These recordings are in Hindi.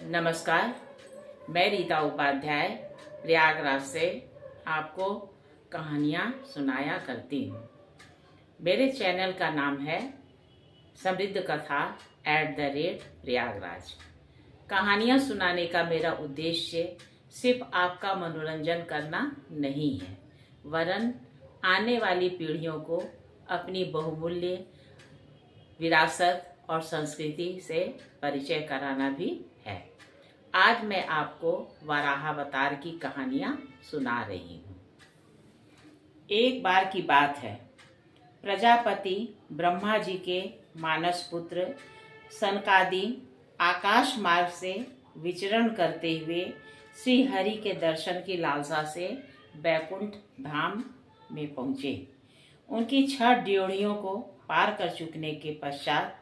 नमस्कार, मैं रीता उपाध्याय प्रयागराज से आपको कहानियाँ सुनाया करती हूँ। मेरे चैनल का नाम है समृद्ध कथा @प्रयागराज। कहानियाँ सुनाने का मेरा उद्देश्य सिर्फ आपका मनोरंजन करना नहीं है, वरन आने वाली पीढ़ियों को अपनी बहुमूल्य विरासत और संस्कृति से परिचय कराना भी है। आज मैं आपको वराहावतार की कहानियां सुना रही हूँ। एक बार की बात है, प्रजापति ब्रह्मा जी के मानस पुत्र सनकादि आकाश मार्ग से विचरण करते हुए श्री हरि के दर्शन की लालसा से बैकुंठ धाम में पहुँचे। उनकी 6 ड्योढ़ियों को पार कर चुकने के पश्चात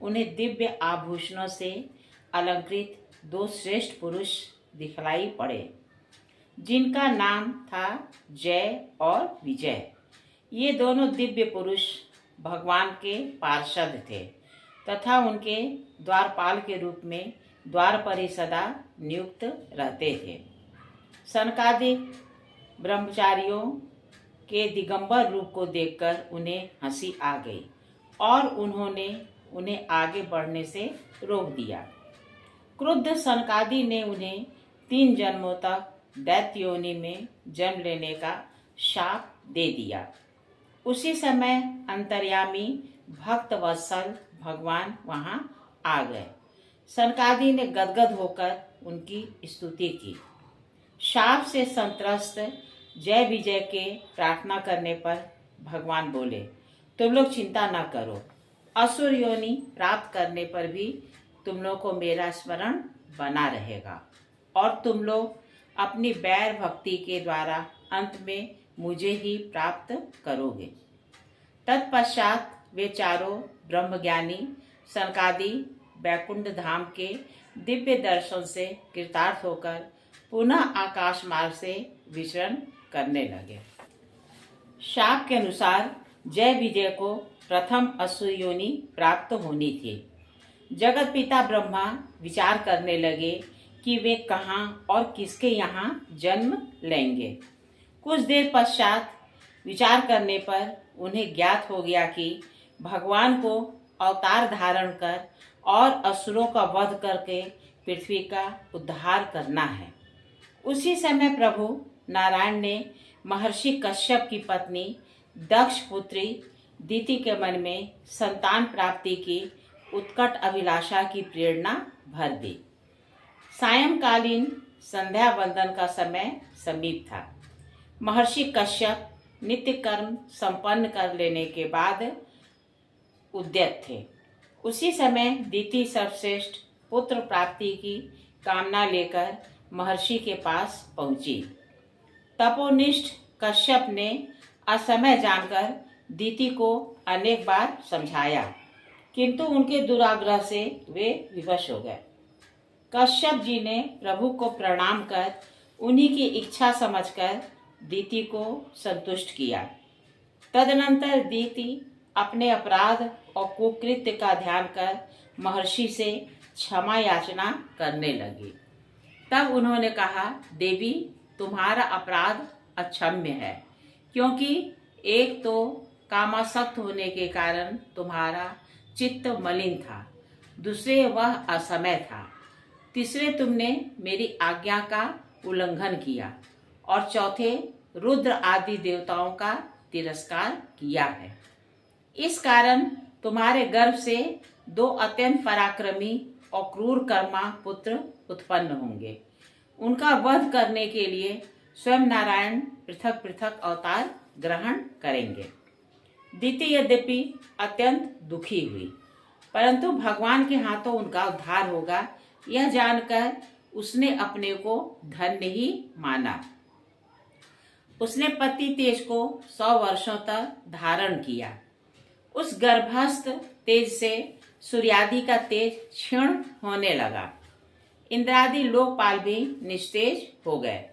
उन्हें दिव्य आभूषणों से अलंकृत 2 श्रेष्ठ पुरुष दिखलाई पड़े, जिनका नाम था जय और विजय। ये दोनों दिव्य पुरुष भगवान के पार्षद थे तथा उनके द्वारपाल के रूप में द्वार पर ही सदा नियुक्त रहते थे। सनकादिक ब्रह्मचारियों के दिगंबर रूप को देखकर उन्हें हंसी आ गई और उन्होंने उन्हें आगे बढ़ने से रोक दिया। क्रुद्ध सनकादि ने उन्हें 3 जन्मों तक दैत्य योनि में जन्म लेने का शाप दे दिया। उसी समय अंतर्यामी भक्त वत्सल भगवान वहां आ गए। सनकादि ने गदगद होकर उनकी स्तुति की। शाप से संत्रस्त जय विजय के प्रार्थना करने पर भगवान बोले, तुम लोग चिंता न करो, असुर योनि प्राप्त करने पर भी तुम लोग को मेरा स्मरण बना रहेगा और तुम लोग अपनी बैर भक्ति के द्वारा अंत में मुझे ही प्राप्त करोगे। तत्पश्चात वे चारों ब्रह्मज्ञानी सनकादि बैकुंठ धाम के दिव्य दर्शन से कृतार्थ होकर पुनः आकाश मार्ग से विचरण करने लगे। शाप के अनुसार जय विजय को प्रथम असुर योनि प्राप्त होनी थी। जगत पिता ब्रह्मा विचार करने लगे कि वे कहाँ और किसके यहाँ जन्म लेंगे। कुछ देर पश्चात विचार करने पर उन्हें ज्ञात हो गया कि भगवान को अवतार धारण कर और असुरों का वध करके पृथ्वी का उद्धार करना है। उसी समय प्रभु नारायण ने महर्षि कश्यप की पत्नी दक्ष पुत्री दिति के मन में संतान प्राप्ति की उत्कट अभिलाषा की प्रेरणा भर दी। सायंकालीन संध्या वंदन का समय समीप था। महर्षि कश्यप नित्य कर्म संपन्न कर लेने के बाद उद्यत थे। उसी समय दिति सर्वश्रेष्ठ पुत्र प्राप्ति की कामना लेकर महर्षि के पास पहुंची। तपोनिष्ठ कश्यप ने असमय जानकर दिति को अनेक बार समझाया, किंतु उनके दुराग्रह से वे विवश हो गए। कश्यप जी ने प्रभु को प्रणाम कर उन्हीं की इच्छा समझकर दिति को संतुष्ट किया। तदनंतर दिति अपने अपराध और कुकृत्य का ध्यान कर महर्षि से क्षमा याचना करने लगी। तब उन्होंने कहा, देवी, तुम्हारा अपराध अक्षम्य है, क्योंकि एक तो कामासक्त होने के कारण तुम्हारा चित्त मलिन था, दूसरे वह असमय था, तीसरे तुमने मेरी आज्ञा का उल्लंघन किया और चौथे रुद्र आदि देवताओं का तिरस्कार किया है। इस कारण तुम्हारे गर्भ से 2 अत्यंत पराक्रमी और क्रूर कर्मा पुत्र उत्पन्न होंगे। उनका वध करने के लिए स्वयं नारायण पृथक पृथक अवतार ग्रहण करेंगे। दिति यद्यपि अत्यंत दुखी हुई, परंतु भगवान के हाथों उनका उद्धार होगा यह जानकर उसने अपने को धन्य ही माना। उसने पति तेज को 100 वर्षों तक धारण किया। उस गर्भस्थ तेज से सूर्यादि का तेज क्षीण होने लगा। इंद्रादि लोकपाल भी निस्तेज हो गए।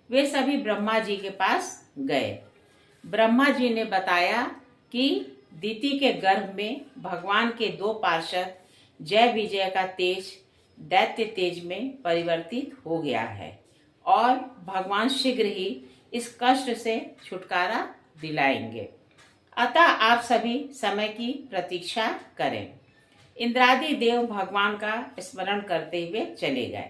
वे सभी ब्रह्मा जी के पास गए। ब्रह्मा जी ने बताया कि दिति के गर्भ में भगवान के 2 पार्षद जय विजय का तेज दैत्य तेज में परिवर्तित हो गया है और भगवान शीघ्र ही इस कष्ट से छुटकारा दिलाएंगे। अतः आप सभी समय की प्रतीक्षा करें। इंद्रादि देव भगवान का स्मरण करते हुए चले गए।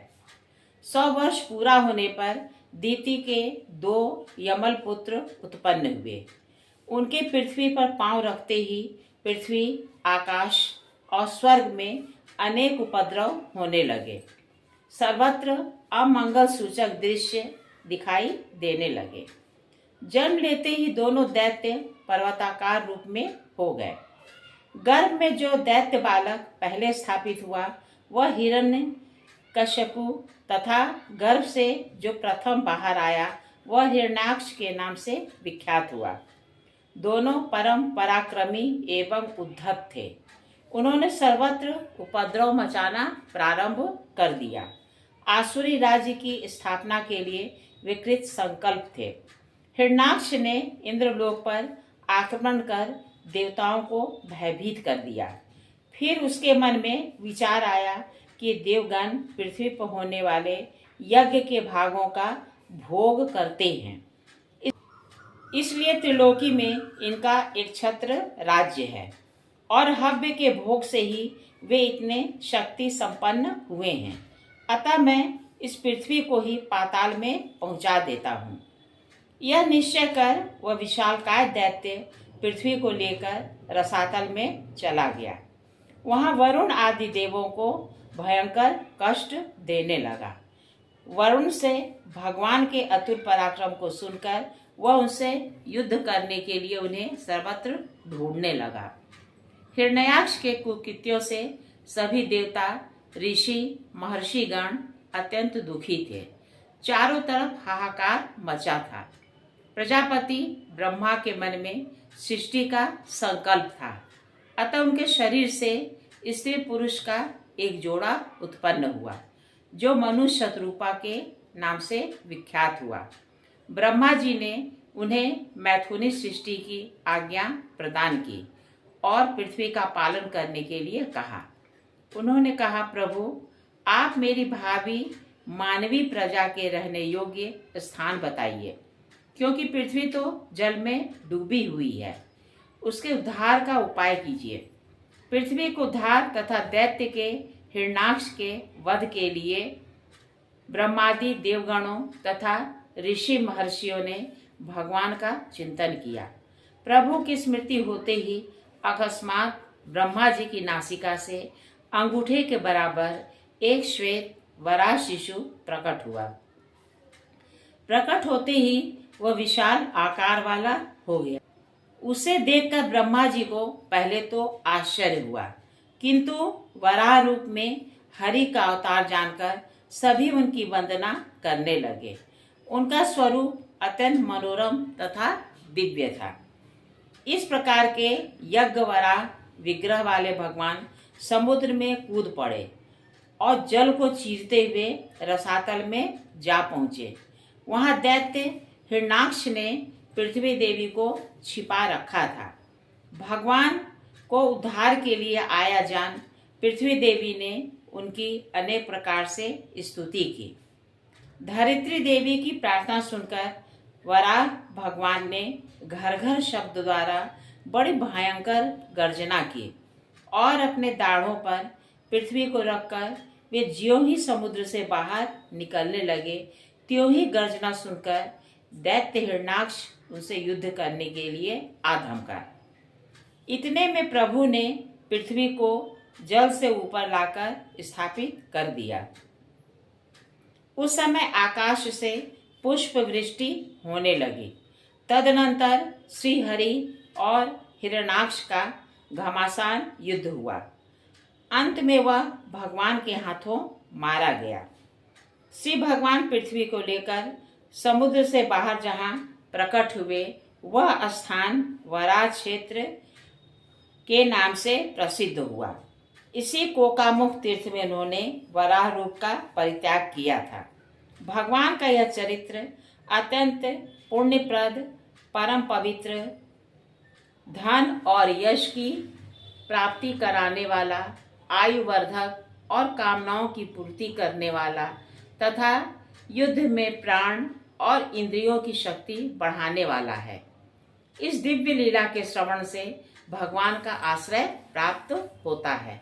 100 वर्ष पूरा होने पर दीति के 2 यमल पुत्र उत्पन्न हुए। उनके पृथ्वी पर पांव रखते ही पृथ्वी, आकाश और स्वर्ग में अनेक उपद्रव होने लगे। सर्वत्र अमंगल सूचक दृश्य दिखाई देने लगे। जन्म लेते ही दोनों दैत्य पर्वताकार रूप में हो गए। गर्भ में जो दैत्य बालक पहले स्थापित हुआ वह हिरण्यकश्यपु तथा गर्भ से जो प्रथम बाहर आया वह हिरण्याक्ष के नाम से विख्यात हुआ। दोनों परम पराक्रमी एवं उद्धत थे। उन्होंने सर्वत्र उपद्रव मचाना प्रारंभ कर दिया। आसुरी राज्य की स्थापना के लिए विकृत संकल्प थे। हिरण्याक्ष ने इंद्रलोक पर आक्रमण कर देवताओं को भयभीत कर दिया। फिर उसके मन में विचार आया कि देवगण पृथ्वी पर होने वाले यज्ञ के भागों का भोग करते हैं, इसलिए त्रिलोकी में इनका एक छत्र राज्य है और हव्य के भोग से ही वे इतने शक्ति संपन्न हुए हैं। अतः मैं इस पृथ्वी को ही पाताल में पहुंचा देता हूँ। यह निश्चय कर वह विशालकाय दैत्य पृथ्वी को लेकर रसातल में चला गया। वहां वरुण आदि देवों को भयंकर कष्ट देने लगा। वरुण से भगवान के अतुल पराक्रम को सुनकर वह उनसे युद्ध करने के लिए उन्हें सर्वत्र ढूंढने लगा। हिरण्याक्ष के कुकृत्यों से सभी देवता, ऋषि, महर्षिगण अत्यंत दुखी थे। चारों तरफ हाहाकार मचा था। प्रजापति ब्रह्मा के मन में सृष्टि का संकल्प था। अतः उनके शरीर से स्त्री पुरुष का एक जोड़ा उत्पन्न हुआ जो मनुष्य शत्रुपा के नाम से विख्यात हुआ। ब्रह्मा जी ने उन्हें मैथुनी सृष्टि की आज्ञा प्रदान की और पृथ्वी का पालन करने के लिए कहा। उन्होंने कहा, प्रभु आप मेरी भावी मानवी प्रजा के रहने योग्य स्थान बताइए, क्योंकि पृथ्वी तो जल में डूबी हुई है। उसके उद्धार का उपाय कीजिए। पृथ्वी को उद्धार तथा दैत्य के हिरण्याक्ष के वध के लिए ब्रह्मादि देवगणों तथा ऋषि महर्षियों ने भगवान का चिंतन किया। प्रभु की स्मृति होते ही अकस्मात ब्रह्मा जी की नासिका से अंगूठे के बराबर एक श्वेत वराह शिशु प्रकट हुआ। प्रकट होते ही वह विशाल आकार वाला हो गया। उसे देखकर ब्रह्मा जी को पहले तो आश्चर्य हुआ, किंतु वराह रूप में हरि का अवतार जानकर सभी उनकी वंदना करने लगे। उनका स्वरूप अत्यंत मनोरम तथा दिव्य था। इस प्रकार के यज्ञ वराह विग्रह वाले भगवान समुद्र में कूद पड़े और जल को चीरते हुए रसातल में जा पहुंचे। वहां दैत्य हिरण्याक्ष ने पृथ्वी देवी को छिपा रखा था। भगवान को उद्धार के लिए आया जान पृथ्वी देवी ने उनकी अनेक प्रकार से स्तुति की। धरित्री देवी की प्रार्थना सुनकर वराह भगवान ने घर घर शब्द द्वारा बड़ी भयंकर गर्जना की और अपने दाढ़ों पर पृथ्वी को रखकर वे ज्यों ही समुद्र से बाहर निकलने लगे त्यों ही गर्जना सुनकर दैत्य हिरण्याक्ष उनसे युद्ध करने के लिए आ धमका। इतने में प्रभु ने पृथ्वी को जल से ऊपर लाकर स्थापित कर दिया। उस समय आकाश से पुष्प वृष्टि होने लगी। तदनंतर श्री हरि और हिरण्याक्ष का घमासान युद्ध हुआ। अंत में वह भगवान के हाथों मारा गया। श्री भगवान पृथ्वी को लेकर समुद्र से बाहर जहाँ प्रकट हुए वह स्थान वराह क्षेत्र के नाम से प्रसिद्ध हुआ। इसी कोकामुख तीर्थ में उन्होंने वराह रूप का परित्याग किया था। भगवान का यह चरित्र अत्यंत पुण्यप्रद, परम पवित्र, धन और यश की प्राप्ति कराने वाला, आयुवर्धक और कामनाओं की पूर्ति करने वाला तथा युद्ध में प्राण और इंद्रियों की शक्ति बढ़ाने वाला है। इस दिव्य लीला के श्रवण से भगवान का आश्रय प्राप्त होता है।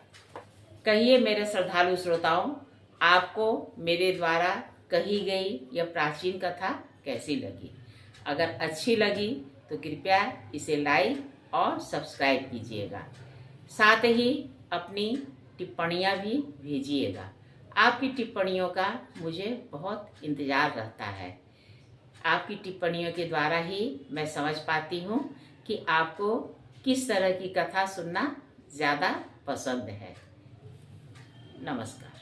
कहिए मेरे श्रद्धालु श्रोताओं, आपको मेरे द्वारा कही गई यह प्राचीन कथा कैसी लगी? अगर अच्छी लगी तो कृपया इसे लाइक और सब्सक्राइब कीजिएगा। साथ ही अपनी टिप्पणियाँ भी भेजिएगा। आपकी टिप्पणियों का मुझे बहुत इंतज़ार रहता है। आपकी टिप्पणियों के द्वारा ही मैं समझ पाती हूँ कि आपको किस तरह की कथा सुनना ज़्यादा पसंद है। नमस्कार।